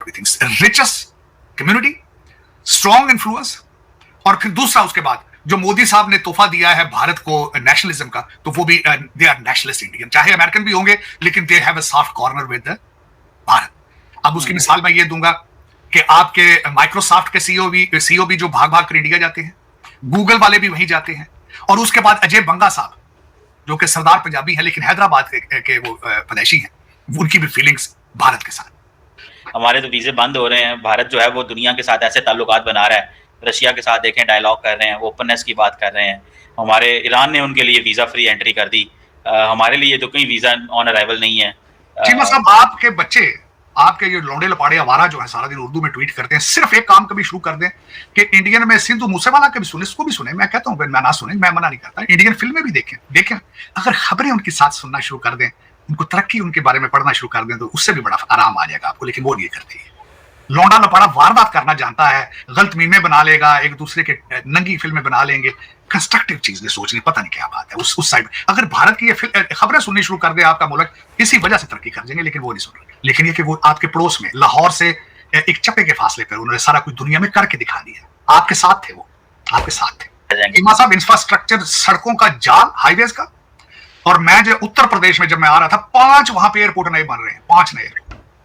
everything richest community, strong influence। और फिर दूसरा उसके बाद जो मोदी साहब ने तोहफा दिया है भारत को नेशनलिज्म का, तो वो भी दे आर नेशनलिस्ट इंडियन, चाहे अमेरिकन भी होंगे लेकिन they have a soft corner with Bharat. अब उसकी मिसाल मैं ये दूंगा कि आपके माइक्रोसॉफ्ट के सीईओ भी जो भाग भाग कर इंडिया जाते हैं, गूगल वाले भी वहीं जाते हैं। और उसके बाद अजय बंगा साहब जो कि सरदार पंजाबी है लेकिन हैदराबाद के वो पैदाइशी हैं, उनकी भी फीलिंग्स भारत के साथ। हमारे तो वीजे बंद हो रहे हैं, भारत जो है वो दुनिया के साथ ऐसे ताल्लुकात बना रहा है, रशिया के साथ देखें डायलॉग कर रहे हैं, ओपननेस की बात कर रहे हैं। हमारे ईरान ने उनके लिए वीज़ा फ्री एंट्री कर दी, हमारे लिए तो कोई वीज़ा ऑन अराइवल नहीं है। चीमा साहब, आपके बच्चे, आपके ये लौंडे लपाड़े आवारा जो है सारा दिन उर्दू में ट्वीट करते हैं, सिर्फ एक काम कभी शुरू कर दें कि इंडियन में सिंधु मूसेवाला के भी सुने, इसको भी सुने। मैं कहता हूँ मैं ना सुने, मैं मना नहीं करता, इंडियन फिल्में भी देखें। अगर खबरें उनके साथ सुनना शुरू कर दें, उनको तरक्की उनके बारे में पढ़ना शुरू कर दें, तो उससे भी बड़ा आराम आ जाएगा आपको। लेकिन वो नहीं करते हैं। लौंडा लपाड़ा वारदात करना जानता है, गलत मीमे बना लेगा, एक दूसरे के नंगी फिल्में बना लेंगे, कंस्ट्रक्टिव चीज नहीं सोचनी, पता नहीं क्या बात है उस साइड। अगर भारत की ये खबरें सुननी शुरू कर दे आपका मुल्क, इसी वजह से तरक्की कर जाएंगे, लेकिन वो नहीं सुन रहे। लेकिन ये कि वो आपके पड़ोस में लाहौर से एक चप्पे के फासले पर उन्होंने सारा कुछ दुनिया में करके दिखा दिया, आपके साथ थे, वो आपके साथ थे। इमा साहब, इंफ्रास्ट्रक्चर, सड़कों का जाल, हाईवेज का। और मैं जो उत्तर प्रदेश में जब मैं आ रहा था, 5 वहां पे एयरपोर्ट नए बन रहे हैं, 5 नए।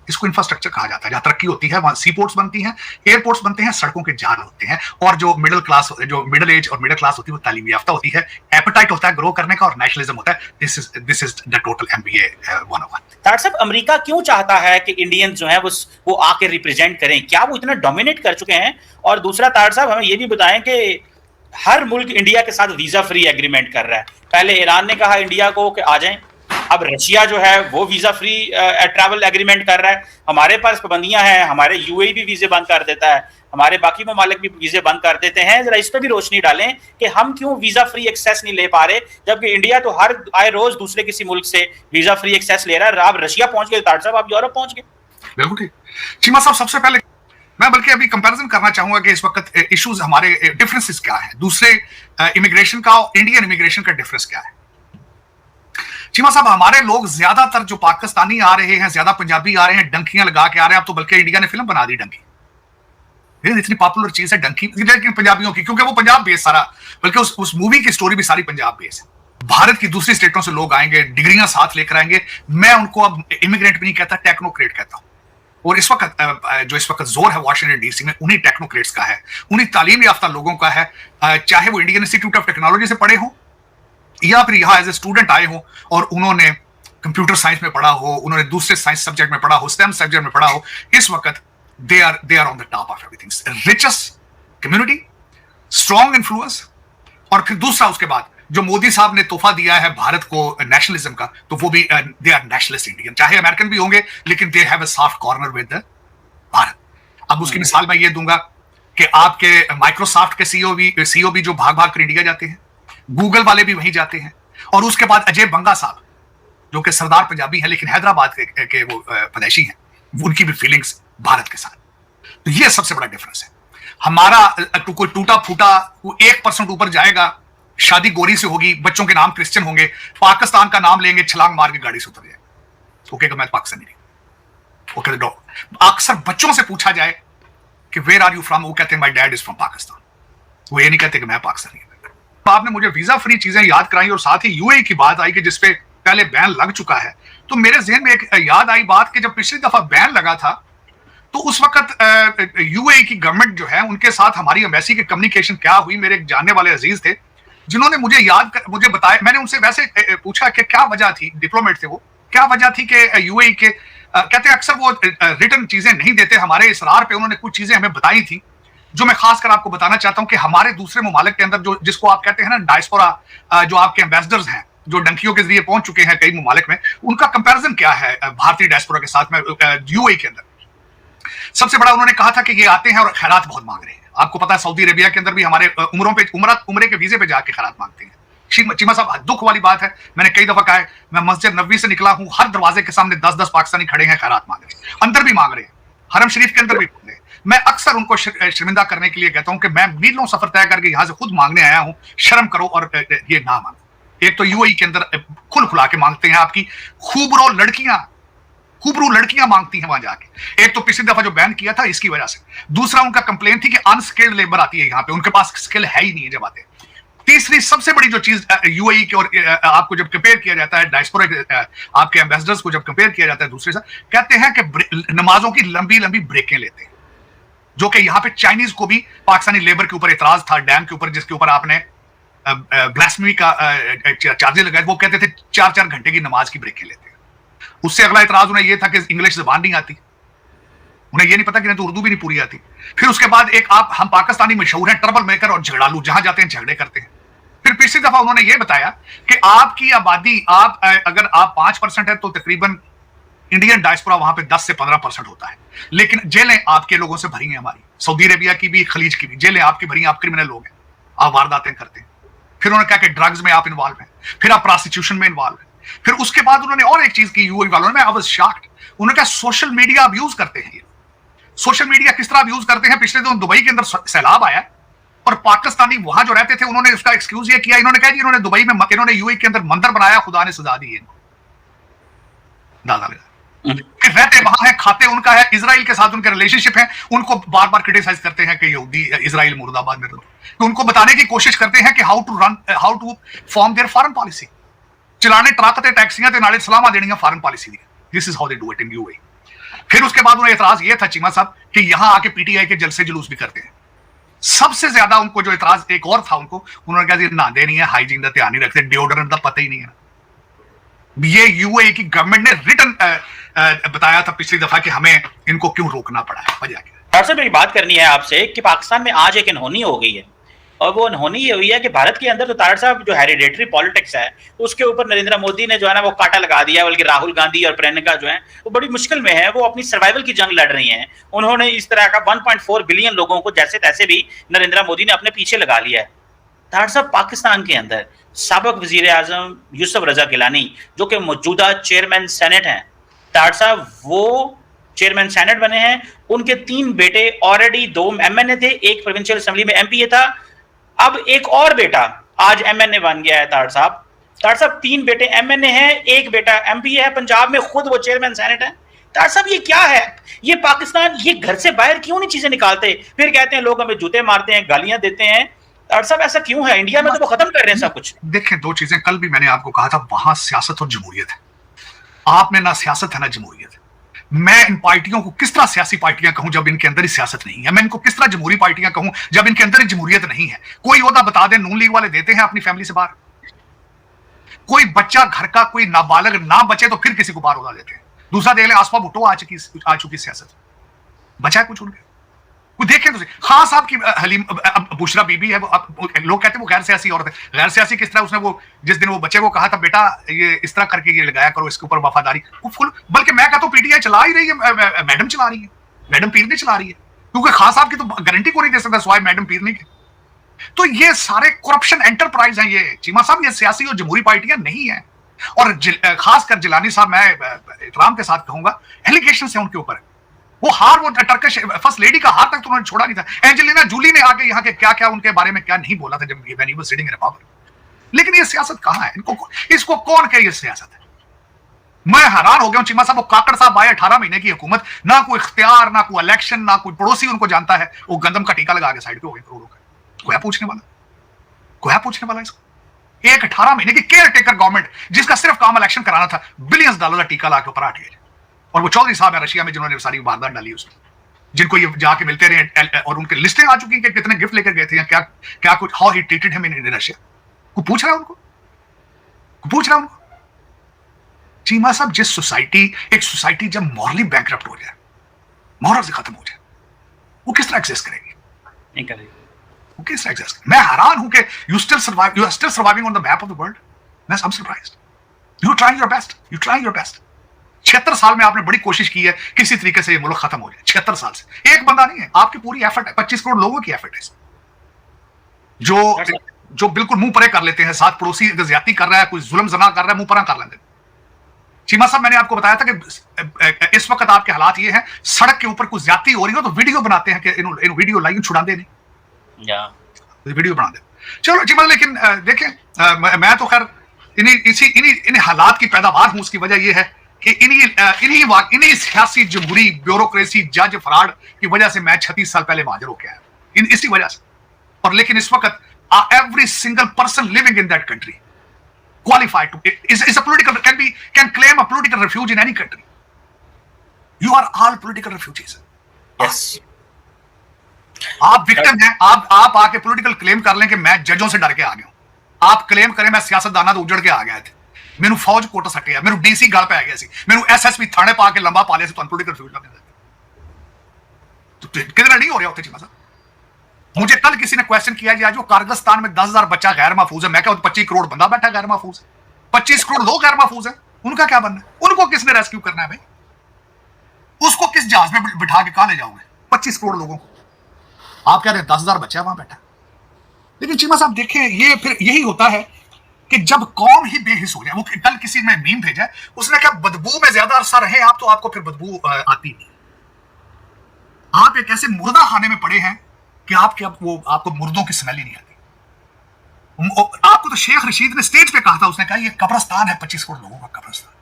इसको इंफ्रास्ट्रक्चर कहा जाता है। जहां तरक्की होती है वहां सी पोर्ट्स बनती हैं, एयरपोर्ट्स बनते हैं, सड़कों के जाल होते हैं। और जो मिडिल क्लास, जो मिडिल एज और मिडिल क्लास होती है, वो तालीम याफ्ता होती है, एपेटाइट होता है ग्रो करने का, और नेशनलिज्म होता है। This is the total MBA 101। Doctor साहब, अमेरिका क्यों चाहता है कि इंडियन जो है वो आके रिप्रेजेंट करें? क्या वो इतना डोमिनेट कर चुके हैं? और दूसरा तार साहब, हमें ये भी बताएं कि हर मुल्क इंडिया के साथ वीजा फ्री एग्रीमेंट कर रहा है। पहले ईरान ने कहा इंडिया को कि आ जाएं, अब रशिया जो है वो वीजा फ्री ट्रैवल एग्रीमेंट कर रहा है। हमारे पास पाबंदियां हैं, हमारे UAE भी वीजे बंद कर देता है, हमारे बाकी ममालिक भी वीजे बंद कर देते हैं। जरा इस पर भी रोशनी डालें कि हम क्यों वीजा फ्री एक्सेस नहीं ले पा रहे, जबकि इंडिया तो हर आए रोज दूसरे किसी मुल्क से वीजा फ्री एक्सेस ले रहा है। आप रशिया पहुंच गए, तार साहब आप यूरोप पहुंच गए। बिल्कुल ठीक। चीमा साहब, सबसे पहले मैं बल्कि अभी कंपैरिजन करना चाहूंगा कि इस वक्त इश्यूज हमारे डिफरेंसेस क्या है, दूसरे इमिग्रेशन का और इंडियन इमिग्रेशन का डिफरेंस क्या है। चीमा साहब, हमारे लोग ज्यादातर जो पाकिस्तानी आ रहे हैं, ज्यादा पंजाबी आ रहे हैं, डंकियां लगा के आ रहे हैं। अब तो बल्कि इंडिया ने फिल्म बना दी डंकी, इतनी पॉपुलर चीज है डंकी, लेकिन पंजाबियों की, क्योंकि वो पंजाब बेस सारा, बल्कि उस मूवी की स्टोरी भी सारी पंजाब बेस है। भारत की दूसरी स्टेटों से लोग आएंगे, डिग्रियां साथ लेकर आएंगे। मैं उनको अब इमिग्रेंट भी नहीं कहता, टेक्नोक्रेट कहता हूं। और इस वक्त जोर है वाशिंगटन DC में उन्हीं टेक्नोक्रेट्स का है, उन्हीं तालीम याफ्ता लोगों का है, चाहे वो इंडियन इंस्टीट्यूट ऑफ टेक्नोलॉजी से पढ़े हों या फिर यहाँ एज ए स्टूडेंट आए हो और उन्होंने कंप्यूटर साइंस में पढ़ा हो, उन्होंने दूसरे साइंस सब्जेक्ट में पढ़ा हो, स्टेम सब्जेक्ट में पढ़ा हो। इस वक्त they are on the top of everything, richest community, strong influence. और फिर दूसरा उसके बाद जो मोदी साहब ने तोहफा दिया है भारत को नेशनलिज्म का, तो वो भी दे आर नेशनलिस्ट इंडियन, चाहे अमेरिकन भी होंगे लेकिन they have a soft corner with Bharat. अब उसकी मिसाल मैं ये दूंगा कि आपके माइक्रोसॉफ्ट के सीईओ भी जो भाग भाग कर इंडिया जाते हैं, गूगल वाले भी वहीं जाते हैं। और उसके बाद अजय बंगा साहब जो कि सरदार पंजाबी है लेकिन हैदराबाद के वो पैदाइशी हैं, उनकी भी फीलिंग्स भारत के साथ। तो ये सबसे बड़ा डिफरेंस है। हमारा कोई टूटा फूटा 1% ऊपर जाएगा, शादी गोरी से होगी, बच्चों के नाम क्रिश्चियन होंगे, पाकिस्तान का नाम लेंगे, छलांग मार के गाड़ी से उतर जाए, ओके मैं पाकिस्तानी नहीं। ओके, अक्सर बच्चों से पूछा जाए कि वेयर आर यू फ्रॉम, वो कहते हैं my dad is from Pakistan. वो ये नहीं कहते कि मैं पाकिस्तानी। आपने मुझे वीजा फ्री चीजें याद कराई और साथ ही UAE की बात आई कि जिसपे पहले बैन लग चुका है, तो मेरे ज़हन में एक याद आई बात कि जब पिछली दफा बैन लगा था तो उस वक्त UAE की गवर्नमेंट जो है उनके साथ हमारी एम्बेसी की कम्युनिकेशन क्या हुई। मेरे एक जानने वाले अजीज थे जिन्होंने मुझे बताया, मैंने उनसे वैसे पूछा कि क्या वजह थी, डिप्लोमेट थे वो, क्या वजह थी कि UAE के कहते हैं अक्सर वो रिटर्न चीजें नहीं देते, हमारे इसरार पे उन्होंने कुछ चीजें हमें बताई थी जो मैं खासकर आपको बताना चाहता हूं कि हमारे दूसरे ममालिक के अंदर जो जिसको आप कहते हैं ना डायस्पोरा, जो आपके एम्बेसडर्स हैं जो डंकियों के जरिए पहुंच चुके हैं कई ममालिक में, उनका कंपैरिजन क्या है भारतीय डायस्पोरा के साथ में UAE के अंदर। सबसे बड़ा उन्होंने कहा था कि ये आते हैं और खैरात बहुत मांग रहे हैं। आपको पता है सऊदी अरेबिया के अंदर भी हमारे उम्रे के वीजे पे जाके खैरात मांगते हैं। चीमा साहब, दुख वाली बात है, मैंने कई दफा कहा है, मैं मस्जिद नबवी से निकला हूं, हर दरवाजे के सामने 10-10 पाकिस्तानी खड़े हैं, खैरात मांग रहे हैं, अंदर भी मांग रहे हैं, हरम शरीफ के अंदर भी मांग रहे हैं। मैं अक्सर उनको शर्मिंदा करने के लिए कहता हूं कि मैं मीलों सफर तय करके यहां से खुद मांगने आया हूं, शर्म करो और ये ना मांगो। एक तो UAE के अंदर खुल खुला के मांगते हैं, आपकी खूबरो लड़कियां खूबरू लड़कियां मांगती हैं वहां जाके। एक तो पिछली दफा जो बैन किया था इसकी वजह से, दूसरा उनका कंप्लेन थी कि अनस्किल्ड लेबर आती है यहाँ पे, उनके पास स्किल है ही नहीं है जब आते। तीसरी सबसे बड़ी जो चीज यूएई की, और आपको जब कंपेयर किया जाता है डायस्पोरा आपके एम्बेसडर्स को जब कंपेयर किया जाता है दूसरे से, कहते हैं कि नमाजों की लंबी लंबी ब्रेकें लेते हैं, जो कि यहाँ पे चाइनीज को भी पाकिस्तानी लेबर के ऊपर इतराज था, डैम के ऊपर जिसके ऊपर आपने ब्लास्फेमी का चार्जेस लगाए, वो कहते थे 4-4 घंटे की नमाज की ब्रेकें लेते हैं। उससे अगला इतराज उन्हें यह था कि इंग्लिश जबान नहीं आती, उन्हें यह नहीं पता कि नहीं तो उर्दू भी नहीं पूरी आती। फिर उसके बाद एक हम पाकिस्तानी मशहूर हैं ट्रबल मेकर और झगड़ालू, जहां जाते हैं झगड़े करते हैं। फिर पिछली दफा उन्होंने यह बताया कि आपकी आबादी अगर आप 5% है तो तकरीबन इंडियन डायस्पोरा वहां पे 10 से 15% होता है, लेकिन जेलें आपके लोगों से भरी हैं, हमारी सऊदी अरेबिया की भी, खलीज की भी जेलें आपकी भरी हैं, आप क्रिमिनल लोग हैं, आप वारदातें करते हैं। फिर उन्होंने कहा कि ड्रग्स में आप इन्वॉल्व हैं, फिर आप प्रोस्टिट्यूशन में इन्वॉल्व हैं। फिर उसके बाद उन्होंने और एक चीज की यूएई वालों ने, आई वाज शॉक्ड, उन्होंने कहा सोशल मीडिया अब्यूज करते हैं ये। सोशल मीडिया किस तरह अब्यूज करते हैं? पिछले दिन दुबई के अंदर सैलाब आया और पाकिस्तानी वहां जो रहते थे उन्होंने उसका एक्सक्यूज ये किया, इन्होंने कहा जी इन्होंने दुबई में, इन्होंने यूएई के अंदर मंदिर बनाया, खुदा ने सजा दी है इनको, दादा लगा रहते वहां है, खाते उनका है, इजराइल के साथ उनके रिलेशनशिप है, उनको बार बार क्रिटिसाइज करते हैं कि यहूदी इजराइल मुर्दाबाद में, तो उनको बताने की कोशिश करते हैं कि how to form their foreign policy, चलाने ट्रक टैक्सियां ते नाले सलामा देनियां फॉरेन पॉलिसी दी। This is how they do it in UAE. फिर उसके बाद उन्हें एतराज ये था चीमा साहब कि यहां आके पीटीआई के जलसे जुलूस भी करते हैं। सबसे ज्यादा उनको जो एतराज एक और था, उनको उन्होंने कहा नहाते नहीं है, हाइजीन का ध्यान नहीं रखते, डिओड्रेंट का पता ही नहीं है। ये यूएई की गवर्नमेंट ने रिटर्न बताया था पिछली दफा कि हमें इनको क्यों रोकना पड़ा है, वजह क्या। डॉक्टर साहब, मेरी बात करनी है आपसे कि पाकिस्तान में आज एक अनहोनी हो गई है, और वो अनहोनी ये हुई है कि भारत के अंदर तो तार साहब जो हेरिडेटरी पॉलिटिक्स है उसके ऊपर नरेंद्र मोदी ने जो है ना वो कांटा लगा दिया, बल्कि राहुल गांधी और प्रियंका जो है वो बड़ी मुश्किल में है, वो अपनी सर्वाइवल की जंग लड़ रही हैं। उन्होंने इस तरह का 1.4 बिलियन लोगों को जैसे तैसे भी नरेंद्र मोदी ने अपने पीछे लगा लिया है। तार साहब, पाकिस्तान के अंदर साबिक वजीर आजम यूसुफ रजा गिलानी जो कि मौजूदा चेयरमैन सेनेट हैं, तार साहब वो चेयरमैन सेनेट बने हैं, उनके 3 बेटे ऑलरेडी, 2 एमएनए थे, एक प्रोविंशियल असेंबली में एमपीए था, अब एक और बेटा आज एमएनए बन गया है। तार साहब 3 बेटे एमएनए हैं, एक बेटा एमपीए है, पंजाब में खुद वो चेयरमैन सेनेट है। तार साहब, ये क्या है? ये पाकिस्तान ये घर से बाहर क्यों नहीं चीजें निकालते? फिर कहते हैं लोग हमें जूते मारते हैं, गालियां देते हैं। तार साहब, ऐसा क्यों है? इंडिया में तो वो खत्म कर रहे हैं सब कुछ। देखें, 2 चीजें कल भी मैंने आपको कहा था, वहां सियासत और जमहूरियत है, आप में ना सियासत है ना जमहूरियत है। मैं इन पार्टियों को किस तरह सियासी पार्टियां कहूं जब इनके अंदर ही सियासत नहीं है? मैं इनको किस तरह जमहूरी पार्टियां कहूं जब इनके अंदर ही जमहूरियत नहीं है? कोई ओहदा बता दें, नून लीग वाले देते हैं अपनी फैमिली से बाहर। कोई बच्चा घर का कोई नाबालग ना बचे तो फिर किसी को बाहर ओहदा देते हैं। दूसरा देख ले, आसपा भुट्टो आ चुकी सियासत, बचा है कुछ उनके? देखें तो खान साहब की हलीम बुशरा बीबी है, लोग कहते हैं वो गैर सियासी औरत है। गैर सियासी किस तरह? उसने वो जिस दिन वो बच्चे को कहा था बेटा ये इस तरह करके ये लगाया करो, इसके ऊपर वफादारी, वो फुल, बल्कि मैं कहता हूं पीटीआई चला ही रही है, मैडम चला रही है, मैडम पीर नहीं चला रही है, क्योंकि खान साहब की तो गारंटी को नहीं दे सकता सिवाय मैडम पीर नहीं के। तो ये सारे करप्शन एंटरप्राइज हैं ये चीमा साहब, ये सियासी और जमहूरी पार्टियां नहीं है। और खासकर जिलानी साहब, मैं इकराम के साथ कहूंगा, एलिगेशन है उनके ऊपर, वो टर्किश फर्स्ट लेडी का हाथ तक तो उन्होंने छोड़ा नहीं था। एंजेलिना जूली ने आके यहाँ के क्या क्या उनके बारे में क्या नहीं बोला था जब when he was sitting in power. लेकिन ये सियासत कहां है? इसको कौन कहे ये सियासत है? मैं हैरान हो गया हूं चीमा साहब, वो काकड़ साहब आए 18 महीने की हुकूमत, ना कोई इख्तियार, ना कोई इलेक्शन, ना कोई पड़ोसी उनको जानता है, वो गंदम का टीका लगा के साइड पे हो गए करोड़ों का। कोई पूछने वाला इसको? एक 18 महीने की केयर टेकर गवर्नमेंट जिसका सिर्फ काम इलेक्शन कराना था, $बिलियंस का टीका लाके ऊपर हट गए। और वो चौधरी साहब है रशिया में जिन्होंने सारी वारदात डाली उसमें, जिनको ये जाके मिलते रहे और उनके लिस्टें आ चुकी हैं कि कितने गिफ्ट लेकर गए थे या क्या कुछ, how he treated him in Russia. को पूछ रहा है उनको? चीमा साहब, एक सोसाइटी जब मॉरली बैंकरप्ट हो जाए, मॉरल से खत्म हो जाए, वो किस तरह एग्जिस्ट करेगी? नहीं करेगी। वो किस तरह एग्जिस्ट? मैं हैरान हूं कि you are still surviving on the map of the world. मैं I am surprised. You trying your best. 76 साल में आपने बड़ी कोशिश की है किसी तरीके से ये मुल्क खत्म हो जाए। 76 साल से एक बंदा नहीं है, आपकी पूरी एफर्ट है, 25 करोड़ लोगों की एफर्ट है, जो बिल्कुल मुंह परे कर लेते हैं, साथ पड़ोसी अगर ज्यादती कर रहा है, कोई जुल्म जना कर रहा है, मुंह परा कर लेते हैं। चीमा साहब, मैंने आपको बताया था कि इस वक्त आपके हालात ये हैं, सड़क के ऊपर कुछ ज्यादती हो रही हो तो वीडियो बनाते हैं कि इन वीडियो लाइव छुड़ा दे नहीं, वीडियो बना दे। चलो चीमा, लेकिन देखें, मैं तो खैर इन्हीं हालात की पैदावार हूं। उसकी वजह यह है कि इन्हीं सियासी जमहूरी ब्यूरोक्रेसी जज फ्रॉड की वजह से मैं 36 साल पहले महाजर होकर आया, इसी वजह से। और लेकिन इस वक्त every single person living in that country qualified to is a political can claim a political refuge in any country. You are all political refugees. Yes. आप विक्टिम हैं, आप आके पॉलिटिकल क्लेम कर लें कि मैं जजों से डर के आ गया हूं। आप क्लेम करें मैं सियासतदाना तो उजड़ के आ गया थे, मैनू फौज कोटा सटिया, मैनू डीसी गल पै गया सी, मैनू एसएसपी थाने पा के लंबा पा लिया सी, तो पॉलिटिकल रिफ्यूज लग गया। तो किधर नहीं हो रहा होते चीमा साहब। मुझे कल किसी ने क्वेश्चन किया जी आज वो कारगिस्तान में 10,000 बच्चा गैर महफूज है, मैं क्या 25 करोड़ बंदा बैठा गैर महफूज है, 25 करोड़ लोग गैर महफूज है, उनका क्या बनना है? उनको किसने रेस्क्यू करना है भाई? उसको किस जहाज में बिठा के कहां ले जाओगे 25 करोड़ लोगों को? आप कह रहे हैं 10,000 बच्चा वहां बैठा। लेकिन चीमा साहब देखें, ये फिर यही होता है कि जब कौम ही बेहिस हो जाए। वो कल किसी ने मीम भेजा, उसने कहा बदबू में ज्यादा अरसा रहे आप तो आपको फिर बदबू आती नहीं। आप एक ऐसे मुर्दा खाने में पड़े हैं कि आपको मुर्दों की स्मेल ही नहीं आती। आपको तो शेख रशीद ने स्टेज पे कहा था, उसने कहा ये कब्रिस्तान है, 25 करोड़ लोगों का कब्रिस्तान।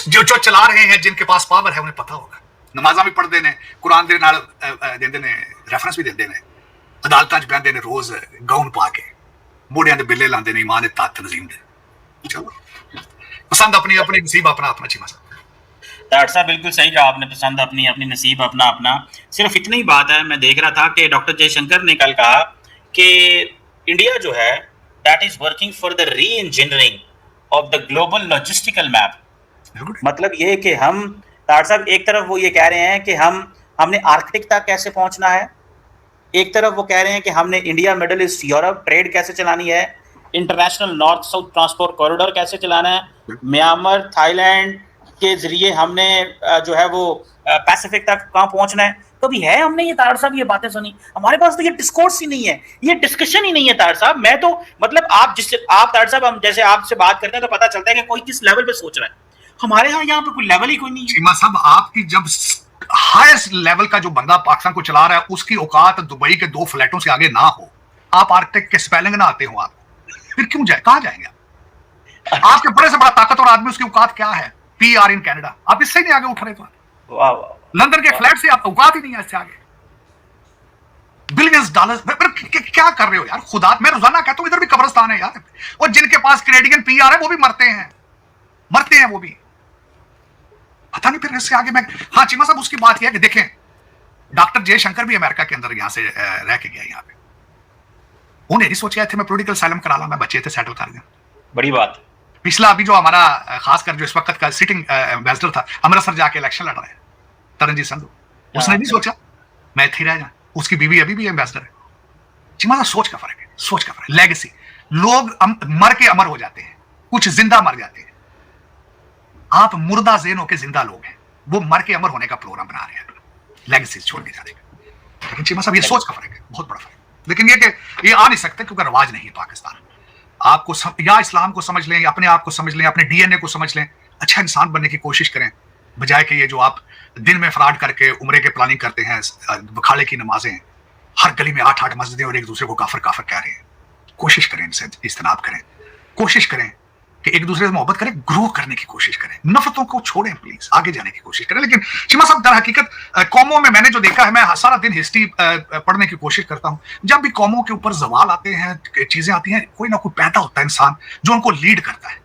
जो चला रहे हैं, जिनके पास पावर है, उन्हें पता होगा। नमाजा भी पढ़ते ने, कुरान दे नाल देंदे ने, रेफरेंस भी देंदे ने, अदालतां च बहंदे ने रोज गाउन पा के, मोड़ियां दे बिल्ले लांदे ने ईमान दे ताकत तंजीम दे। चलो पसंद अपनी अपनी, नसीब अपना अपना। चीमा साहब डॉक्टर साहब बिल्कुल सही कहा आपने, पसंद अपनी अपनी, नसीब अपना अपना। सिर्फ इतनी ही बात है, मैं देख रहा था कि डॉक्टर जयशंकर ने कल कहा कि इंडिया जो है that is working for the री engineering of the global logistical map. मतलब ये कि हम डॉक्टर साहब एक तरफ वो ये कह रहे हैं कि हमने आर्कटिक तक कैसे पहुंचना है, एक तरफ वो कह रहे हैं कि हमने India middle east Europe trade कैसे चलानी है, international north south transport corridor कैसे चलाना है, म्यांमार थाईलैंड के जरिए हमने जो है वो पैसिफिक तक कहाँ पहुंचना है। कभी है हमने ये तार साहब ये बातें सुनी? हमारे पास तो ये डिस्कोर्स ही नहीं है, ये डिस्कशन ही नहीं है तार साहब। मैं तो मतलब आप तार साहब, हम जैसे आपसे बात करते हैं तो पता चलता है कि कोई किस लेवल पे सोच रहा है। हमारे यहाँ पे कोई लेवल ही कोई नहीं है। चीमा साहब आपकी जब हाईएस्ट लेवल का जो बंदा पाकिस्तान को चला रहा है उसकी औकात दुबई के 2 फ्लैटों से आगे ना हो, आप आर्कटिक के स्पेलिंग ना आते हो, आप फिर क्यों जाए, कहां जाएंगे? आपके बड़े से बड़ा ताकतवर आदमी, उसकी औकात क्या है? PR इन कनाडा, आप इससे नहीं आगे उठ रहे। तो वाह वाह, लंदन के फ्लैट से आप औकात ही नहीं है इससे आगे। बिलियंस डॉलर्स क्या कर रहे हो यार? खुदा, मैं रोजाना कहता हूं इधर भी कब्रिस्तान है यार, और जिनके पास कैनेडियन PR है वो भी मरते हैं वो भी। पता नहीं फिर इससे आगे मैं। हाँ चीमा साहब उसकी बात यह है कि देखें, डॉक्टर जयशंकर भी अमेरिका के अंदर यहां से रह के गया यहाँ पे। उन्हें नहीं सोचा थे मैं पॉलिटिकल साइलम करा ला, मैं बच्चे थे सेटल कर गया। बड़ी बात। पिछला अभी जो हमारा खासकर जो इस वक्त का सिटिंग एम्बेसडर था, अमृतसर जाके इलेक्शन लड़ रहा है, तरनजीत संधू, उसने नहीं सोचा मैं इथे रह जाऊं। उसकी बीवी अभी भी एम्बेसडर है। चीमा साहब सोच का फर्क है, सोच का फर्क। लेगेसी, लोग मर के अमर हो जाते हैं, कुछ जिंदा मर जाते हैं। आप मुर्दा ज़ेन होके जिंदा लोग हैं, वो मर के अमर होने का प्रोग्राम बना रहे हैं, लेगेसी छोड़ के जाने का। लेकिन चीमा साहब ये सोच का फर्क है, बहुत बड़ा फर्क। लेकिन ये आ नहीं सकता क्योंकि रवाज नहीं है पाकिस्तान। आपको या इस्लाम को समझ लें, या अपने आप को समझ लें, अपने DNA को समझ लें, अच्छा इंसान बनने की कोशिश करें, बजाय कि ये जो आप दिन में फ्रॉड करके उम्रे के प्लानिंग करते हैं, बखाड़े की नमाजें, हर गली में 8-8 मस्जिदें और एक दूसरे को काफिर काफिर कह रहे हैं। कोशिश करें, इनसे इज्तनाब करें, कोशिश करें कि एक दूसरे से मोहब्बत करें, ग्रो करने की कोशिश करें, नफरतों को छोड़ें, प्लीज आगे जाने की कोशिश करें। लेकिन चीमा साहब दर हकीकत कौमों में मैंने जो देखा है, मैं सारा दिन हिस्ट्री पढ़ने की कोशिश करता हूं, जब भी कौमों के ऊपर जवाल आते हैं, चीजें आती हैं, कोई ना कोई पैदा होता है इंसान जो उनको लीड करता है,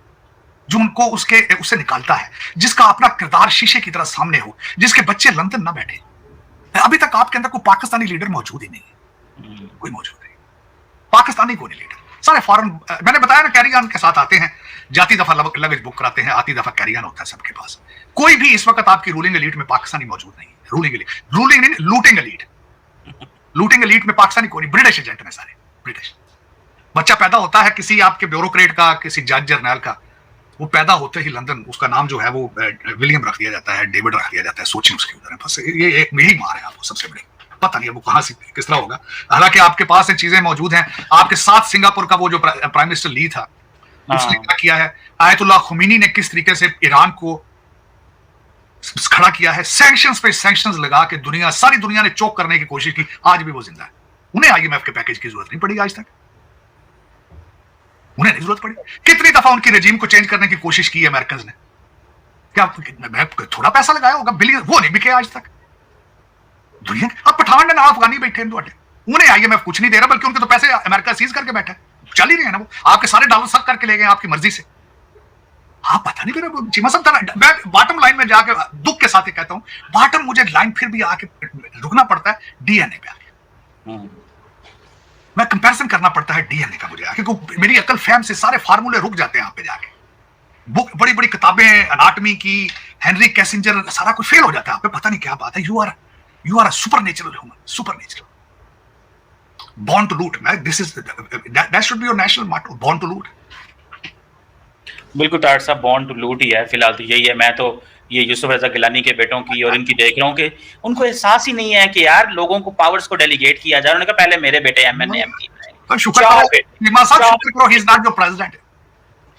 जो उनको उससे निकालता है, जिसका अपना किरदार शीशे की तरह सामने हो, जिसके बच्चे लंदन ना बैठे। अभी तक आपके अंदर कोई पाकिस्तानी लीडर मौजूद ही नहीं, कोई मौजूद नहीं, पाकिस्तानी कोई लीडर, सारे फॉरेन। मैंने बताया ना, कैरी ऑन के साथ आते हैं, जाती दफा लगेज बुक कराते हैं, आती दफा कैरी ऑन होता है सबके पास। कोई भी इस वक्त आपकी रूलिंग एलीट में पाकिस्तानी मौजूद नहीं है। रूलिंग नहीं, लूटिंग एलीट में पाकिस्तानी कोई नहीं, ब्रिटिश एजेंट में सारे ब्रिटिश। बच्चा पैदा होता है किसी आपके ब्यूरोक्रेट का, किसी जज जर्नल का, वो पैदा होते ही लंदन, उसका नाम जो है वो विलियम रख दिया जाता है, डेविड रख दिया जाता है। सोचें उसके उधर, बस ये एक यही मार है आपको सबसे बड़ी। पता नहीं है वो कहां से किस तरह होगा, हालांकि आपके पास ये चीजें मौजूद हैं। आपके साथ सिंगापुर का वो जो प्राइम मिनिस्टर ली था, उसने क्या किया है, आयतुल्लाह खुमैनी ने किस तरीके से ईरान को खड़ा किया है, सैंक्शंस पे सैंक्शंस लगा के सारी दुनिया ने चोक करने की कोशिश की, आज भी वो जिंदा है। उन्हें IMF के पैकेज की जरूरत नहीं पड़ी आज तक। उन्हें नहीं जरूरत पड़ी। कितनी दफा उनकी रेजिम को चेंज करने की कोशिश की है अमेरिकन ने, क्या मैं थोड़ा पैसा लगाया होगा, बिलियन, वो नहीं बिके आज तक दुनिया। अब पठान ने ना अफगानी बैठे उन्हें IMF कुछ नहीं दे रहा, बल्कि उनके तो पैसे अमेरिका सीज करके बैठा है, चल ही रहे हैं ना वो, आपके सारे डॉलर सब करके ले गए आपकी मर्जी से। आप पता नहीं मेरा चीमा साहब, मैं बॉटम लाइन में जाके दुख के साथ ही कहता हूं, बॉटम मुझे लाइन फिर भी आके रुकना पड़ता है DNA पे आके, मैं कंपैरिजन करना पड़ता है DNA का मुझे आके, क्योंकि मेरी अकल फहम से सारे फार्मूले रुक जाते हैं यहाँ पे जाके। बुक बड़ी बड़ी किताबें एनाटॉमी की, हेनरी कैसिंजर, सारा कुछ फेल हो जाता है आप पे, पता नहीं क्या बात है। You are a supernatural human, supernatural, born to loot, man. This is that should be your national motto, born to loot. बिल्कुल तार साहब, बॉर्न टू लूट ही है फिलहाल तो यही है। मैं तो ये यूसुफ रजा गिलानी के बेटों की और इनकी देख रहा हूँ कि उनको एहसास ही नहीं है कि यार लोगों को पावर्स को डेलीगेट किया जा रहा है। उन्होंने कहा पहले मेरे बेटे MNA MP तो शुक्र करो he is not your president,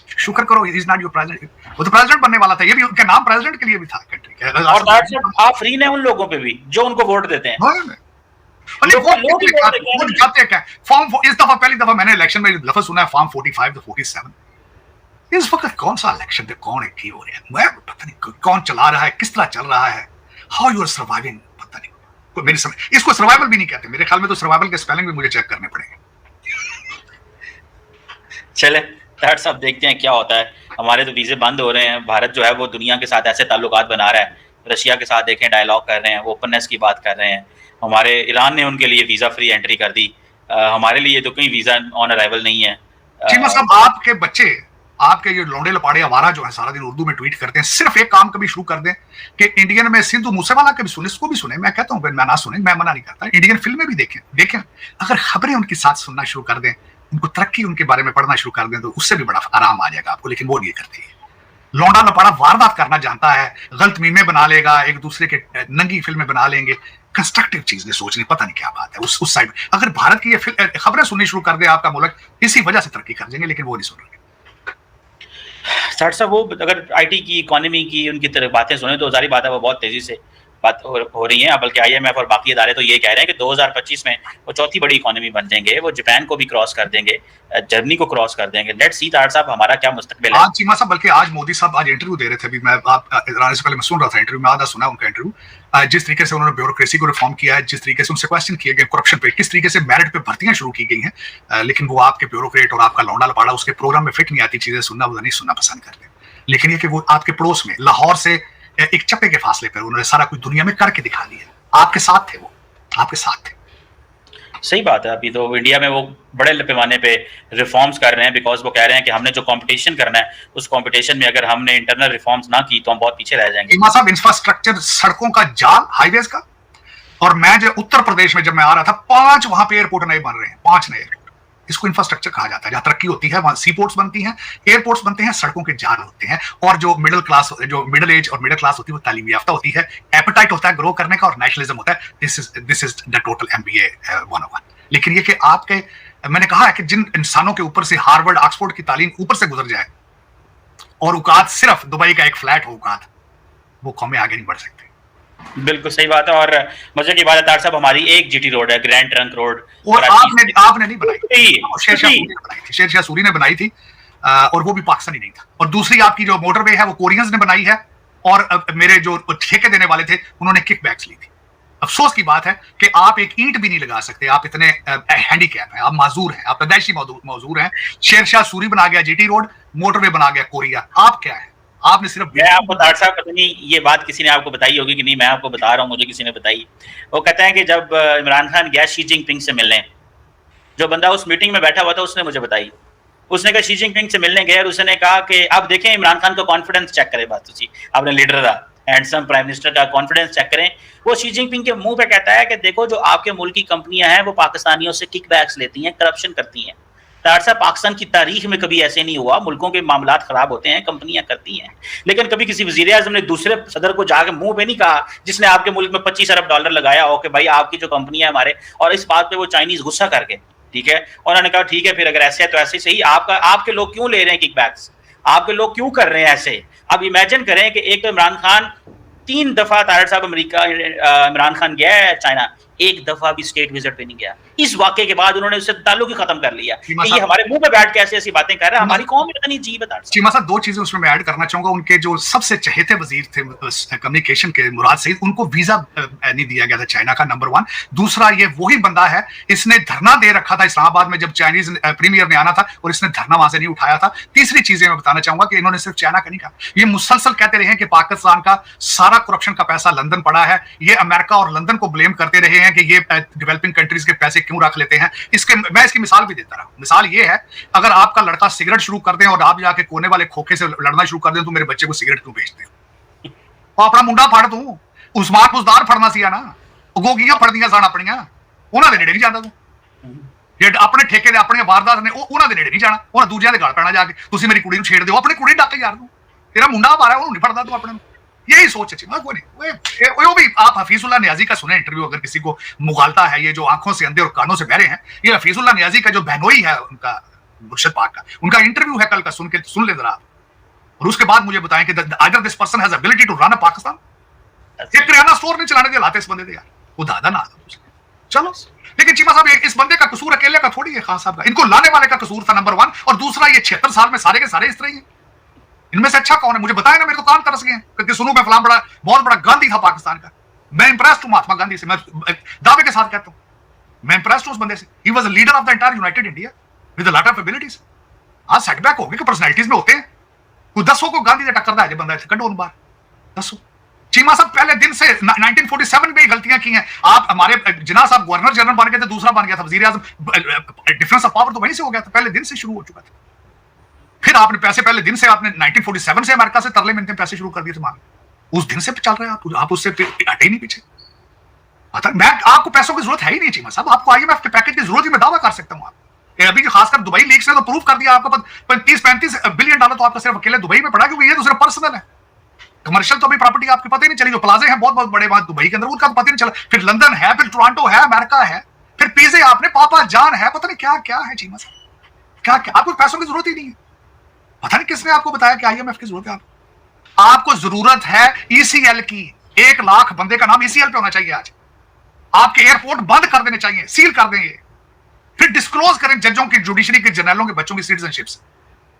शुक्र करो he is not your president. वो तो प्रेसिडेंट बनने वाला था, ये भी उनका नाम प्रेसिडेंट के लिए भी था कंट्री के। और तार साहब आप फ्री ने उन लोगों पे भी जो उनको वोट देते हैं। वोट जाते क्या फॉर्म, इस दफा पहली दफा मैंने इलेक्शन में लफ्ज सुना है फॉर्म 45 to 47। इस वक्त कौन सा इलेक्शन थे, कौन है की हो रहा है, मैं पता नहीं कौन चला रहा है, किस तरह चल रहा है, हाउ यू आर सर्वाइविंग, पता नहीं। कोई मेरी समझ, इसको सर्वाइवल भी नहीं कहते मेरे ख्याल में, तो सर्वाइवल के स्पेलिंग भी मुझे चेक करने पड़ेंगे। चले तार साहब देखते हैं क्या होता है। हमारे तो वीजे बंद हो रहे हैं, भारत जो है वो दुनिया के साथ ऐसे ताल्लुकात बना रहा है, रशिया के साथ देखें डायलॉग कर रहे हैं, ओपननेस की बात कर रहे हैं। हमारे ईरान ने उनके लिए वीजा फ्री एंट्री कर दी, हमारे लिए तो कहीं वीजा ऑन अराइवल नहीं है। चीमा साहब, आपके बच्चे, आपके ये लौंडे लपाड़े आवारा जो है सारा दिन उर्दू में ट्वीट करते हैं, सिर्फ एक काम कभी शुरू कर दें कि इंडियन में सिद्धू मूसेवाला के भी सुने, इसको भी सुने, मैं कहता हूँ मैं ना सुने, मैं मना नहीं करता, इंडियन फिल्में भी देखें। अगर खबरें उनके साथ सुनना शुरू कर दें, उनको तरक्की उनके बारे में पढ़ना शुरू कर दें, तो उससे भी बड़ा आराम आ जाएगा आपको। लेकिन वो नहीं करते हैं, लौंडा लपाड़ा वारदात करना जानता है, गलत मीमें बना लेगा, एक दूसरे के नंगी फिल्में बना लेंगे, कंस्ट्रक्टिव चीज नहीं सोचनी, पता नहीं क्या बात है उस साइड। अगर भारत की ये खबरें सुननी शुरू कर दे आपका मुल्क, इसी वजह से तरक्की कर देंगे, लेकिन वो नहीं सुन रहे। सर साहब, वो अगर IT की, इकोनॉमी की उनकी तरफ बातें सुने तो जारी बात है वो बहुत तेजी से बात हो रही है। बल्कि IMF और बाकी इदारे तो ये कह रहे हैं कि 2025 में वो चौथी बड़ी इकोनॉमी बन जाएंगे, वो जापान को भी क्रॉस कर देंगे, जर्मनी को क्रॉस कर देंगे। लेट्स सी तार साहब हमारा क्या मुस्तकबिल है। आज चीमा साहब, बल्कि आज मोदी साहब आज इंटरव्यू दे रहे थे, अभी मैं आप आने से पहले मैं सुन रहा था इंटरव्यू में, आधा सुना उनका इंटरव्यू। जिस तरीके से उन्होंने ब्यूरोक्रेसी को रिफॉर्म किया है, जिस तरीके से उनसे क्वेश्चन किए गए करप्शन पे, किस तरीके से मेरिट पे भर्तियां शुरू की गई हैं, लेकिन वो आपके ब्यूरोक्रेट और आपका लौंडा लपाड़ा उसके प्रोग्राम में फिट नहीं आती चीजें सुनना, वो नहीं सुनना पसंद करते। लेकिन ये कि वो आपके पड़ोस में लाहौर से एक चप्पे के फासले पर उन्होंने सारा कुछ दुनिया में करके दिखा दिया, आपके साथ थे, वो आपके साथ थे। सही बात है। अभी तो इंडिया में वो बड़े पैमाने पे रिफॉर्म्स कर रहे हैं, बिकॉज वो कह रहे हैं कि हमने जो कंपटीशन करना है उस कंपटीशन में अगर हमने इंटरनल रिफॉर्म्स ना की तो हम बहुत पीछे रह जाएंगे। इमा साहब, इंफ्रास्ट्रक्चर, सड़कों का जाल, हाईवेज का, और मैं जो उत्तर प्रदेश में जब मैं आ रहा था, 5 वहां पे एयरपोर्ट नए बन रहे हैं, 5 नए एयरपोर्ट, इसको इंफ्रास्ट्रक्चर कहा जाता है। जहां तरक्की होती है वहां सी पोर्ट्स बनती हैं, एयरपोर्ट्स बनते हैं, सड़कों के जाल होते हैं, और जो मिडिल क्लास, जो मिडिल एज और मिडिल क्लास होती है वो तालीम याफ्ता होती है, एपेटाइट होता है ग्रो करने का, और नेशनलिज्म होता है। This is the total MBA 101। लेकिन ये कि आपके, मैंने कहा है कि जिन इंसानों के ऊपर से हार्वर्ड ऑक्सफोर्ड की तालीम ऊपर से गुजर जाए और औकात सिर्फ दुबई का एक फ्लैट हो औकात, वो कौमें आगे नहीं बढ़ सकते। बिल्कुल सही बात है। और मजे की बात है तार साहब, हमारी एक GT रोड है, ग्रैंड ट्रंक रोड, और आपने नहीं बनाई, शेरशाह सूरी ने बनाई थी, और वो भी पाकिस्तानी नहीं था। और दूसरी आपकी जो मोटरवे है वो कोरियंस ने बनाई है, और मेरे जो ठेके देने वाले थे उन्होंने किकबैक्स ली थी। अफसोस की बात है कि आप एक ईंट भी नहीं लगा सकते, आप इतने हैंडीकैप हैं, आप माजूर हैं, आप पैदाइशी माजूर हैं। शेरशाह सूरी बना गया GT रोड, मोटरवे बना गया कोरिया, आप क्या है? आपने सिर्फ, मैं आपको तार साहब, पता नहीं ये बात किसी ने आपको बताई होगी कि नहीं, मैं आपको बता रहा हूँ, मुझे किसी ने बताई। वो कहते हैं कि जब इमरान खान गया शी जिनपिंग से मिलने, जो बंदा उस मीटिंग में बैठा हुआ था उसने मुझे बताई, उसने कहा शी जिनपिंग से मिलने गए और उसने कहा कि आप देखें इमरान खान का कॉन्फिडेंस चेक करें, बात तुझी आपने लीडर था, हैंडसम प्राइम मिनिस्टर का कॉन्फिडेंस चेक करें। वो शी जिनपिंग के मुंह पे कहता है कि देखो जो आपके मुल्क की कंपनियां हैं वो पाकिस्तानियों से किकबैक्स लेती हैं, करप्शन करती हैं। तार साहब, पाकिस्तान की तारीख में कभी ऐसे नहीं हुआ, मुल्कों के मामलात खराब होते हैं, कंपनियां करती हैं, लेकिन कभी किसी वजीर आज़म ने दूसरे सदर को जाके मुंह पे नहीं कहा, जिसने आपके मुल्क में 25 अरब डॉलर लगाया हो कि भाई आपकी जो कंपनी है हमारे, और इस बात पे वो चाइनीज गुस्सा करके, ठीक है, उन्होंने कहा ठीक है फिर अगर ऐसे है तो ऐसे सही, आपके लोग क्यों ले रहे हैं किकबैक्स, आपके लोग क्यों कर रहे हैं ऐसे। अब इमेजिन करें कि एक तो इमरान खान 3 दफा तारड़ साहब अमेरिका, इमरान खान गया है चाइना, एक दफा भी स्टेट विजिट पे नहीं गया। इस वाक्य के बाद उन्होंने उससे ताल्लुक ही खत्म कर लिया चीमा कि ये साहब हमारे मुंह पे बैठ के ऐसी ऐसी बातें कर रहा है, चीमा हमारी कौम इतनी जी बता सकती। चीमा साहब 2 चीजें उसमें मैं ऐड करना चाहूंगा। उनके जो सबसे चहेते वजीर थे कम्युनिकेशन के, मुराद सईद, उनको वीजा नहीं दिया गया था चाइना का, नंबर 1। दूसरा, ये वही बंदा है, इसने धरना दे रखा था इस्लामाबाद में जब चाइनीज प्रीमियर ने आना था, और इसने धरना वहां से नहीं उठाया था। तीसरी चीजें मैं बताना चाहूंगा कि इन्होंने सिर्फ चाइना का नहीं कहा, ये मुसलसल कहते रहे हैं कि पाकिस्तान का सारा करप्शन का पैसा लंदन पड़ा है। ये अमेरिका और लंदन को ब्लेम करते रहे हैं कि ये डेवलपिंग कंट्रीज के पैसे क्यों रख लेते हैं। मैं इसकी मिसाल भी देता रहा। मिसाल ये है, अगर आपका लड़का सिगरेट शुरू कर दे और आप जाके कोने वाले खोखे से लड़ना शुरू कर दे, तो मेरे बच्चे को सिगरेट क्यों बेचते हो? तो अपना मुंडा फड़ तू, उस्मान बुजदार फड़ना सिया ना, गोगियां फड़दियां सन अपनियां, उन्हां दे नेड़े नहीं जांदा तू। ਜੇ ਆਪਣੇ ਠੇਕੇ ਦੇ ਆਪਣੀਆਂ ਵਾਰਦਾਤ ਨੇ ਉਹਨਾਂ ਦੇ ਨੇੜੇ ਨਹੀਂ ਜਾਣਾ, ਉਹਨਾਂ ਦੂਜਿਆਂ ਦੇ ਗਲ ਪੈਣਾ ਜਾ ਕੇ। ਤੁਸੀਂ ਮੇਰੀ ਕੁੜੀ ਨੂੰ ਛੇੜ ਦਿਓ, ਆਪਣੀ ਕੁੜੀ ਡੱਕ ਯਾਰ, ਤੂੰ तेरा मुंडा मारा ਉਹਨੂੰ ਨਹੀਂ ਫੜਦਾ ਤੂੰ ਆਪਣੇ ਨੂੰ। यही सोच है। कोई नहीं, वो भी आप हफीजुल्लाह नियाजी का सुने इंटरव्यू, अगर किसी को मुगालता है, ये जो आंखों से अंधे और कानों से बहरे हैं, ये हफीजुल्लाह नियाजी का जो बहनोई है उनका, मुर्शिद पाक का, उनका इंटरव्यू है कल का, सुन ले जरा, और उसके बाद मुझे बताएं कि either this person has ability to run a Pakistan. एक किराना स्टोर नहीं चलाने के लाते इस बंदे थे यार, वो दादा ना। चलो, लेकिन चीमा साहब इस बंदे का कसूर अकेले का थोड़ी है, खान साहब का, इनको लाने वाले का कसूर था नंबर 1, और दूसरा ये 76 साल में सारे के सारे इस तरह ही हैं। इनमें से अच्छा कौन है मुझे बताया ना, मेरे तो कान तरस गए हैं, क्योंकि सुनू मैं फलां बड़ा बहुत बड़ा गांधी था पाकिस्तान का। मैं इंप्रेस्ड हूं महात्मा गांधी से, मैं दावे के साथ कहता हूं, मैं इंप्रेस्ड हूं उस बंदे से। He was a leader of the entire United India with a lot of abilities. आज सेटबैक हो गए कि पर्सनैलिटीज में होते हैं, कोई 10 को गांधी से टक्कर है बंदा, कड्डो उन बार 10। चीमा साहब पहले दिन से 1947 में गलतियां की हैं। आप हमारे जिन्ना साहब गवर्नर जनरल बन गए थे, दूसरा बन गया था वजीर आजम, डिफरेंस ऑफ पावर तो वहीं से हो गया था, पहले दिन से शुरू हो चुका था। फिर आपने पैसे पहले दिन से, आपने 1947 से अमेरिका से तरले मिलते पैसे शुरू कर दिए थे मांग, उस दिन से चल रहे हैं आप उससे हटे ही नहीं पीछे। मैं आपको पैसों की जरूरत है ही नहीं चीमा साहब, आपको आईएमएफ के पैकेज की जरूरत ही मैं दावा कर सकता हूं। आप अभी खासकर दुबई लीक्स ने तो प्रूफ कर दिया, आपका 35 बिलियन डॉलर तो आपका सिर्फ अकेले दुबई में पड़ा, क्योंकि ये तो सिर्फ पर्सनल है। कमर्शियल तो अभी प्रॉपर्टी आपकी पता ही नहीं चली, जो प्लाजे हैं बहुत बहुत बड़े वहां दुबई के अंदर, उनका तो पता ही नहीं चला। फिर लंदन है, फिर टोरंटो है, अमेरिका है, फिर पीजे आपने पापा जान है, पता नहीं क्या क्या है चीमा साहब, क्या क्या। आपको पैसों की जरूरत ही नहीं है, पता नहीं किसने आपको बताया कि आईएमएफ की जरूरत है। आपको जरूरत है ईसीएल की। 1 लाख बंदे का नाम ईसीएल पे होना चाहिए आज। आपके एयरपोर्ट बंद कर देने चाहिए, सील कर देंगे, फिर डिस्क्लोज करें जजों की, जुडिशरी के, जर्नलों के बच्चों की सिटीजनशिप्स,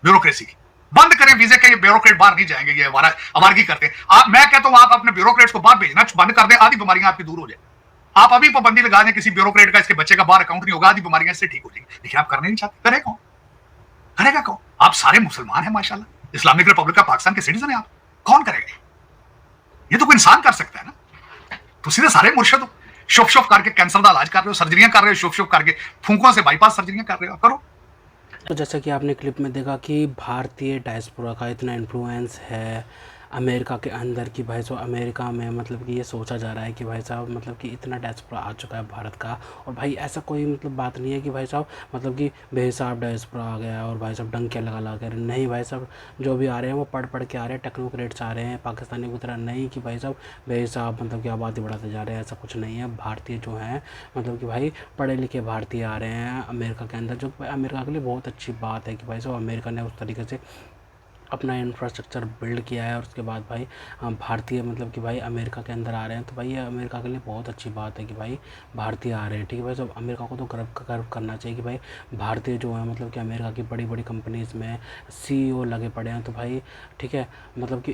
ब्यूरोक्रेसी की बंद करें। वीजे के ये ब्यूरोक्रेट बाहर नहीं जाएंगे, ये अवारगी करते हैं। मैं कहता हूं आप अपने ब्यूरोक्रेट्स को बाहर भेजना बंद कर दें, आधी बीमारियां आपकी दूर हो जाए। आप अभी पाबंदी लगा दें किसी ब्यूरोक्रेट का, इसके बच्चे का बाहर अकाउंट नहीं होगा, आधी बीमारियां इससे ठीक हो जाएंगी। लेकिन आप करने नहीं चाहते, करे कौन? करेगा कौन? आप सारे मुसलमान हैं माशाल्लाह, इस्लामिक रिपब्लिक ऑफ पाकिस्तान के सिटीजन हैं आप, कौन करेगा? ये तो कोई इंसान कर सकता है ना। तो सीधे सारे मुर्शिद हो, शुभ शुभ करके कैंसर का इलाज कर रहे हो, सर्जरियां कर रहे हो, शुभ शुभ करके फूंकों से बाईपास सर्जरियां कर रहे हो, करो। तो जैसा कि आपने क्लिप में देखा कि भारतीय डायस्पोरा का इतना इन्फ्लुएंस है अमेरिका के अंदर कि भाई साहब अमेरिका में मतलब कि ये सोचा जा रहा है कि भाई साहब मतलब कि इतना डायस्पोरा आ चुका है भारत का, और भाई ऐसा कोई मतलब बात नहीं है कि भाई साहब मतलब कि बेहिसाब डायस्पोरा आ गया और भाई साहब डंके लगा कर, नहीं भाई साहब जो भी आ रहे हैं वो पढ़ के आ रहे हैं, टेक्नोक्रेट्स आ रहे हैं पाकिस्तानी की तरह, नहीं कि भाई साहब बेहिसाब मतलब कि आबादी बढ़ाते जा रहे हैं, ऐसा कुछ नहीं है। भारतीय जो हैं मतलब कि भाई पढ़े लिखे भारतीय आ रहे हैं अमेरिका के अंदर, जो अमेरिका के लिए बहुत अच्छी बात है कि भाई साहब अमेरिका ने उस तरीके से अपना इंफ्रास्ट्रक्चर बिल्ड किया है, और उसके बाद भाई भारतीय मतलब कि भाई अमेरिका के अंदर आ रहे हैं, तो भाई ये अमेरिका के लिए बहुत अच्छी बात है कि भाई भारतीय आ रहे हैं। ठीक है भाई, सब अमेरिका को तो गर्व करना चाहिए कि भाई भारतीय जो है मतलब कि अमेरिका की बड़ी बड़ी कंपनीज़ में CEO लगे पड़े हैं। तो भाई ठीक है, मतलब कि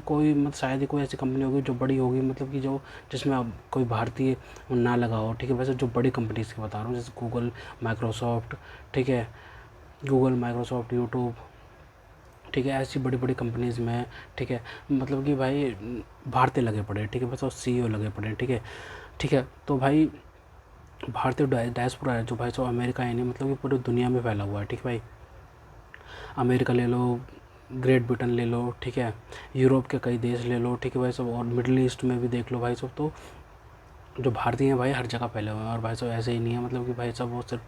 कोई मतलब शायद ही कोई ऐसी कंपनी होगी जो बड़ी होगी मतलब कि जो जिसमें अब कोई भारतीय ना लगा हो। ठीक है, वैसे जो बड़ी कंपनीज़ की बता रहा हूँ, जैसे गूगल, माइक्रोसॉफ्ट, ठीक है, गूगल, माइक्रोसॉफ्ट, यूट्यूब, ठीक है, ऐसी बड़ी बड़ी कंपनीज़ में ठीक है मतलब कि भाई भारतीय लगे पड़े, ठीक है, बस और CEO लगे पड़े, ठीक है। तो भाई भारतीय डायस्पोरा है जो भाई साहब अमेरिका है नहीं मतलब कि पूरी दुनिया में फैला हुआ है। ठीक है भाई, अमेरिका ले लो, ग्रेट ब्रिटेन ले लो, ठीक है, यूरोप के कई देश ले लो, ठीक है भाई साहब, और मिडिल ईस्ट में भी देख लो भाई साहब। तो जो भारतीय हैं भाई हर जगह फैले हुए हैं, और भाई साहब ऐसे ही नहीं है मतलब कि भाई साहब वो सिर्फ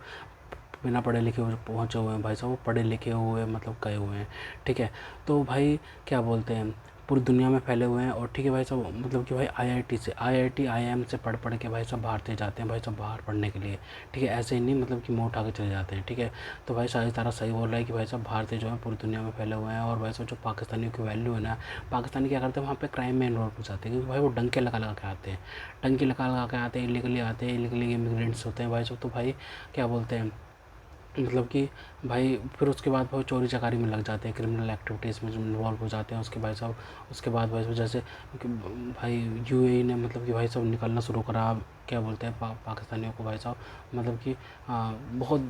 बिना पढ़े लिखे हुए पहुँचे हुए हैं, भाई साहब वो पढ़े लिखे हुए मतलब गए हुए हैं। ठीक है, तो भाई क्या बोलते हैं, पूरी दुनिया में फैले हुए हैं। और ठीक है भाई साहब, मतलब कि भाई IIM से पढ़ के भाई साहब भारतीय जाते हैं भाई साहब बाहर पढ़ने के लिए, ठीक है, ऐसे ही नहीं मतलब कि मुँह उठा के चले जाते हैं, ठीक है। तो भाई शायद तारा सही बोल रहा है कि भाई साहब भारतीय जो है पूरी दुनिया में फैले हुए हैं। और भाई साहब जो पाकिस्तानियों की वैल्यू है ना, पाकिस्तानी क्या करते हैं वहाँ पे क्राइम में इन्वॉल्व हो जाते हैं, क्योंकि भाई वो डंके लगा लगा के आते हैं, डंके लगा लगा के आते हैं, इलीगली आते हैं, इलीगली इमिग्रेंट्स होते हैं भाई साहब। तो भाई क्या बोलते हैं, मतलब कि भाई फिर उसके बाद वो चोरी चकारी में लग जाते हैं, क्रिमिनल एक्टिविटीज़ में इन्वॉल्व हो जाते हैं। उसके भाई साहब उसके बाद भाई साहब जैसे कि भाई UAE ने मतलब कि भाई साहब निकलना शुरू करा, क्या बोलते हैं पाकिस्तानियों को भाई साहब, मतलब कि बहुत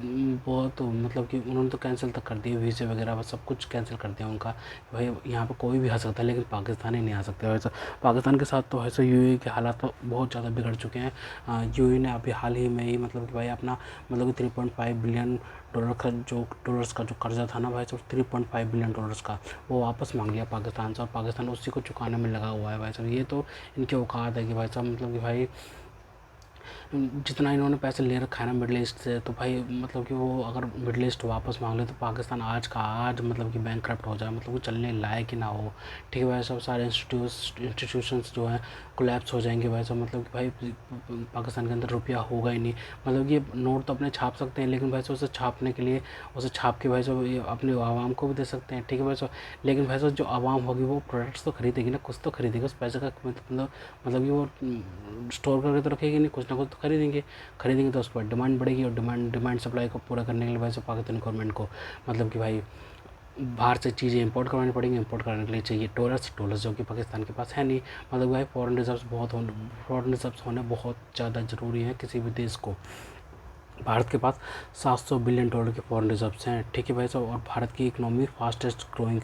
बहुत मतलब कि उन्होंने तो कैंसिल तक कर दिए वीज़े वगैरह, बस सब कुछ कैंसिल कर दिया उनका। भाई यहाँ पे कोई भी आ सकता है लेकिन पाकिस्तानी नहीं आ सकते भाई साहब। पाकिस्तान के साथ तो वैसे UAE के हालात तो बहुत ज़्यादा बिगड़ चुके हैं। UAE ने अभी हाल ही में ही मतलब कि भाई अपना मतलब कि $3.5 बिलियन का जो कर्जा था ना भाई साहब, $3.5 बिलियन का वो वापस मांग लिया पाकिस्तान से, और पाकिस्तान उसी को चुकाने में लगा हुआ है भाई साहब। ये तो इनकी औकात है कि भाई साहब मतलब कि भाई जितना इन्होंने पैसे ले रखा है ना मिडल ईस्ट से, तो भाई मतलब कि वो अगर मिडल ईस्ट वापस मांग ले तो पाकिस्तान आज का आज मतलब कि बैंकक्रप्ट हो जाए, मतलब कि चलने लायक ही ना हो, ठीक है भाई साहब। सारे इंस्टीट्यूशंस जो हैं कोलैप्स हो जाएंगे भाई साहब, मतलब कि भाई पाकिस्तान के अंदर रुपया होगा ही नहीं। मतलब कि ये नोट तो अपने छाप सकते हैं लेकिन भाई साहब उसे छापने के लिए उसे छाप के भाई साहब ये अपने आवाम को भी दे सकते हैं, ठीक है भाई साहब। लेकिन भाई साहब जो आवाम होगी वो प्रोडक्ट्स तो खरीदेगी ना, कुछ तो खरीदेगी, उस पैसे का मतलब कि वो स्टोर करके तो रखेगी नहीं, कुछ ना कुछ तो खरीदेंगे तो उस पर डिमांड बढ़ेगी, और डिमांड सप्लाई को पूरा करने के लिए भाई साहब पाकिस्तानी गवर्नमेंट को मतलब कि भाई बाहर से चीज़ें इंपोर्ट करवानी पड़ेंगी। इंपोर्ट करने के लिए चाहिए डॉलर्स जो कि पाकिस्तान के पास है नहीं। मतलब भाई फॉरेन रिजर्व्स होने बहुत ज़्यादा ज़रूरी है किसी भी देश को। भारत के पास $700 बिलियन के फॉरेन रिजर्व्स हैं, ठीक है भाई साहब। और भारत की इकनॉमी फास्टेस्ट ग्रोइंग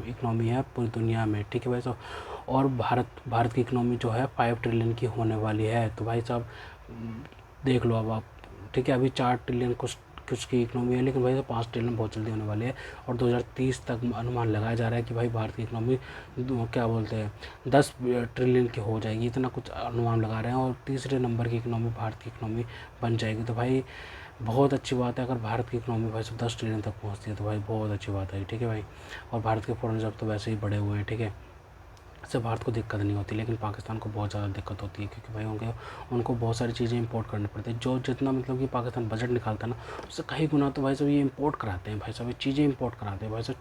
इकनॉमी है पूरी दुनिया में, ठीक है भाई साहब। और भारत की इकनॉमी जो है 5 ट्रिलियन की होने वाली है। तो भाई साहब देख लो अब आप, ठीक है, अभी 4 ट्रिलियन कुछ की इकनॉमी है, लेकिन भाई 5 ट्रिलियन बहुत जल्दी होने वाली है। और 2030 तक अनुमान लगाया जा रहा है कि भाई भारत की इकनॉमी क्या बोलते हैं 10 ट्रिलियन की हो जाएगी, इतना कुछ अनुमान लगा रहे हैं। और तीसरे नंबर की इकनॉमी भारत की इकनॉमी बन जाएगी। तो भाई बहुत अच्छी बात है अगर भारत की इकनॉमी भाई 10 ट्रिलियन तक पहुँचती है, तो भाई बहुत अच्छी बात है, ठीक है भाई। और भारत के फॉरेन रिजर्व तो वैसे ही बढ़े हुए हैं, ठीक है, इससे भारत को दिक्कत नहीं होती, लेकिन पाकिस्तान को बहुत ज़्यादा दिक्कत होती है, क्योंकि भाई उनको बहुत सारी चीज़ें इंपोर्ट करनी पड़ती है। जो जितना मतलब कि पाकिस्तान बजट निकालता है ना, उससे कहीं गुना तो भाई साहब ये इंपोर्ट कराते हैं भाई साहब, ये चीज़ें इंपोर्ट कराते हैं भाई साहब।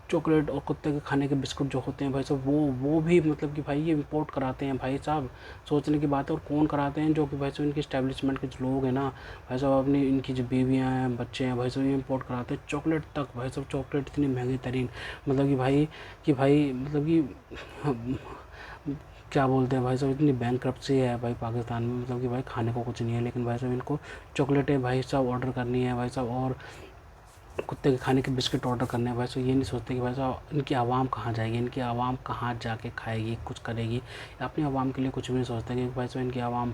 चॉकलेट और कुत्ते के खाने के बिस्कुट जो होते हैं भाई साहब, वो भी मतलब कि भाई ये इंपोर्ट कराते हैं भाई साहब। सोचने की बात है। और कौन कराते हैं, जो कि भाई साहब इनके इस्टेब्लिशमेंट के जो लोग हैं ना भाई साहब, अपनी इनकी जो बीवियाँ हैं बच्चे हैं भाई साहब, ये इंपोर्ट कराते हैं चॉकलेट तक भाई साहब। चॉकलेट इतनी महंगी तरीन, मतलब कि भाई मतलब कि क्या बोलते हैं भाई साहब, इतनी बैंकरप्सी है भाई पाकिस्तान में, मतलब कि भाई खाने को कुछ नहीं है, लेकिन भाई साहब इनको चॉकलेटें भाई साहब ऑर्डर करनी है भाई साहब, और कुत्ते के खाने के बिस्किट ऑर्डर करने हैं भाई साहब। ये नहीं सोचते कि भाई साहब इनकी आवाम कहाँ जाएगी, इनकी आवाम कहाँ जाके खाएगी, कुछ करेगी, अपनी आवाम के लिए कुछ भी नहीं सोचते। कि भाई साहब इनकी आवाम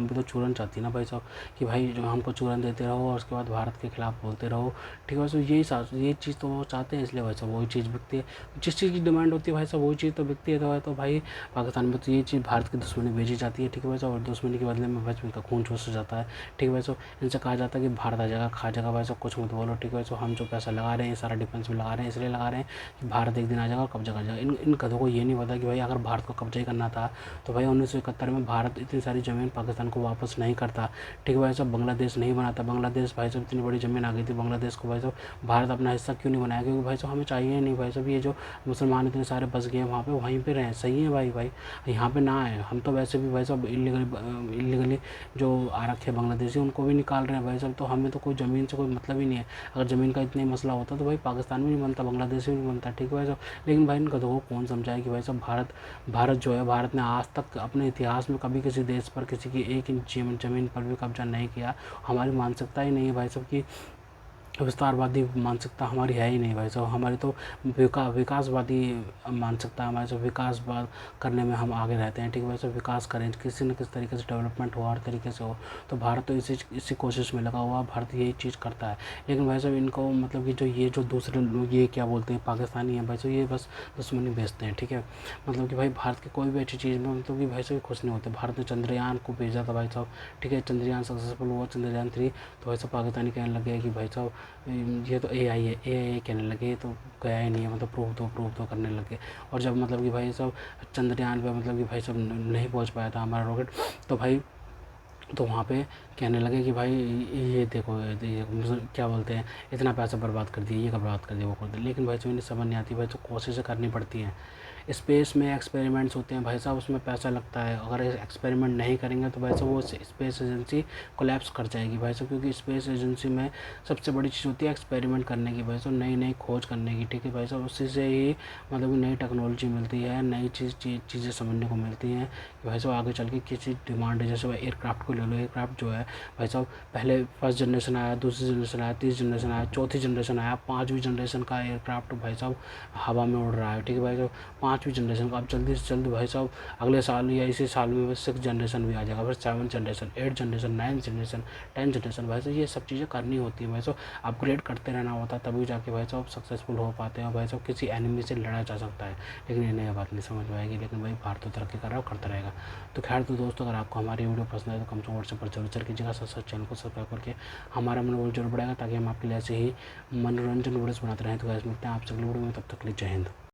भी तो चूरन चाहती है ना भाई साहब, कि भाई जो हमको चूरन देते रहो और उसके बाद भारत के खिलाफ बोलते रहो, ठीक है भाई साहब। ये चीज़ तो वो चाहते हैं, इसलिए भाई साहब वही चीज़ बिकती है। जिस चीज़ की डिमांड होती है भाई साहब वही चीज़ तो बिकती है। तो भाई पाकिस्तान में तो ये चीज़ भारत की दुश्मनी भेजी जाती है, ठीक है भाई साहब। और दुश्मनी के बदले में भाई साहब इनका खून चूसा जाता है, ठीक है भाई साहब। इनसे कहा जाता है कि भारत आ जाएगा खा जाएगा भाई साहब, कुछ मत बोलो, ठीक है भाई साहब। हम जो पैसा लगा रहे हैं सारा डिफेंस में लगा रहे हैं, इसलिए लगा रहे हैं कि भारत एक दिन आ जाएगा और कब्जा कर जाएगा। इन गधों को ये नहीं पता कि भाई अगर भारत को कब्जा ही करना था तो भाई 1971 में भारत इतनी सारी ज़मीन पाकिस्तान को वापस नहीं करता, ठीक है भाई साहब। बांग्लादेश नहीं बनाता, बांग्लादेश भाई साहब इतनी बड़ी ज़मीन आ गई थी बांग्लादेश को भाई साहब भारत अपना हिस्सा क्यों नहीं बनाया, क्योंकि भाई साहब हमें चाहिए नहीं भाई साहब। ये जो मुसलमान इतने सारे बस गए वहाँ पर वहीं पर रहें, सही है भाई यहाँ पर ना आए। हम तो वैसे भी भाई साहब इलीगली जो आ रखे बांग्लादेशी उनको भी निकाल रहे हैं भाई साहब। तो हमें तो कोई ज़मीन से कोई मतलब ही नहीं है। अगर ज़मीन का इतना ही मसला होता तो भाई पाकिस्तान में नहीं बनता, बांग्लादेश में नहीं बनता, ठीक है भाई साहब। लेकिन भाई इन गधों को कौन समझाए कि भाई साहब भारत जो है, भारत ने आज तक अपने इतिहास में कभी किसी देश पर किसी की 1 इंच ज़मीन पर भी कब्जा नहीं किया। हमारी मानसिकता ही नहीं है भाई साहब की विस्तारवादी मानसिकता हमारी है ही नहीं भाई साहब। हमारी तो विकासवादी मानसिकता हमारे साथ, विकासवाद करने में हम आगे रहते हैं, ठीक है भाई साहब। विकास करें किसी न किसी तरीके से, डेवलपमेंट हो हर तरीके से हो, तो भारत तो इसी कोशिश में लगा हुआ, भारत यही चीज़ करता है। लेकिन भाई साहब इनको मतलब कि जो दूसरे लोग ये क्या बोलते हैं पाकिस्तानी है भाई साहब, ये बस दुश्मनी भेजते हैं, ठीक है। मतलब कि भाई भारत की कोई भी अच्छी चीज़ में मतलब कि भाई साहब खुश नहीं होते। भारत ने चंद्रयान को भेजा था भाई साहब, ठीक है, चंद्रयान सक्सेसफुल हुआ, चंद्रयान 3, तो भाई साहब पाकिस्तानी कहने लगे कि भाई साहब ये तो एआई है, एआई कहने लगे तो गया ही नहीं है, मतलब प्रूव दो करने लगे। और जब मतलब कि भाई सब चंद्रयान पे मतलब कि भाई सब नहीं पहुंच पाया था हमारा रॉकेट, तो भाई तो वहाँ पे कहने लगे कि भाई ये देखो ये मतलब क्या बोलते हैं, इतना पैसा बर्बाद कर दिया, ये बर्बाद कर दिया, वो कर दिया। लेकिन भाई जो इन्हें समझ नहीं आती भाई, तो कोशिशें करनी पड़ती हैं। स्पेस में एक्सपेरिमेंट्स होते हैं भाई साहब, उसमें पैसा लगता है। अगर एक्सपेरिमेंट नहीं करेंगे तो भाई साहब वो स्पेस एजेंसी कोलैप्स कर जाएगी भाई साहब, क्योंकि स्पेस एजेंसी में सबसे बड़ी चीज़ होती है एक्सपेरिमेंट करने की भाई साहब, नई नई खोज करने की, ठीक है भाई साहब। उसी से ही मतलब नई टेक्नोलॉजी मिलती है, नई चीज़ें समझने को मिलती हैं कि भाई साहब आगे चल के किसी डिमांड है। जैसे भाई एयरक्राफ्ट को ले लो, एयरक्राफ्ट जो है भाई साहब पहले फर्स्ट जनरेशन आया, दूसरी जनरेशन आया, तीसरी जनरेशन आया, चौथी जनरेशन आया, पाँचवीं जनरेशन का एयरक्राफ्ट भाई साहब हवा में उड़ रहा है, ठीक है भाई साहब। पाँचवीं जनरेशन का अब जल्दी से जल्दी भाई साहब अगले साल या इसी साल में सिक्स जनरेशन भी आ जाएगा, फिर seven generation, eight generation, nine generation, ten generation. भाई साहब ये सब चीज़ें करनी होती है भाई साहब, अपग्रेड करते रहना होता है, तभी जाके भाई साहब सक्सेसफुल हो पाते हैं भाई साहब। किसी एनिमी से लड़ा जा सकता है, लेकिन इन्हें यह बात नहीं समझ में आएगी। लेकिन भाई भारत तो तरक्की कर रहा है, करता रहेगा। तो खैर तो दोस्तों, अगर आपको हमारी वीडियो पसंद है तो कम से कम व्हाट्सएप पर जरूर कीजिएगा, साथ साथ चैनल को सब्सक्राइब करके हमारा मनोबल जरूर बढ़ेगा, ताकि हम आपके लिए ऐसे ही मनोरंजन वीडियोस बनाते रहें। तो गाइस मिलते हैं आपसे अगली वीडियो में, तब तक के लिए जय हिंद।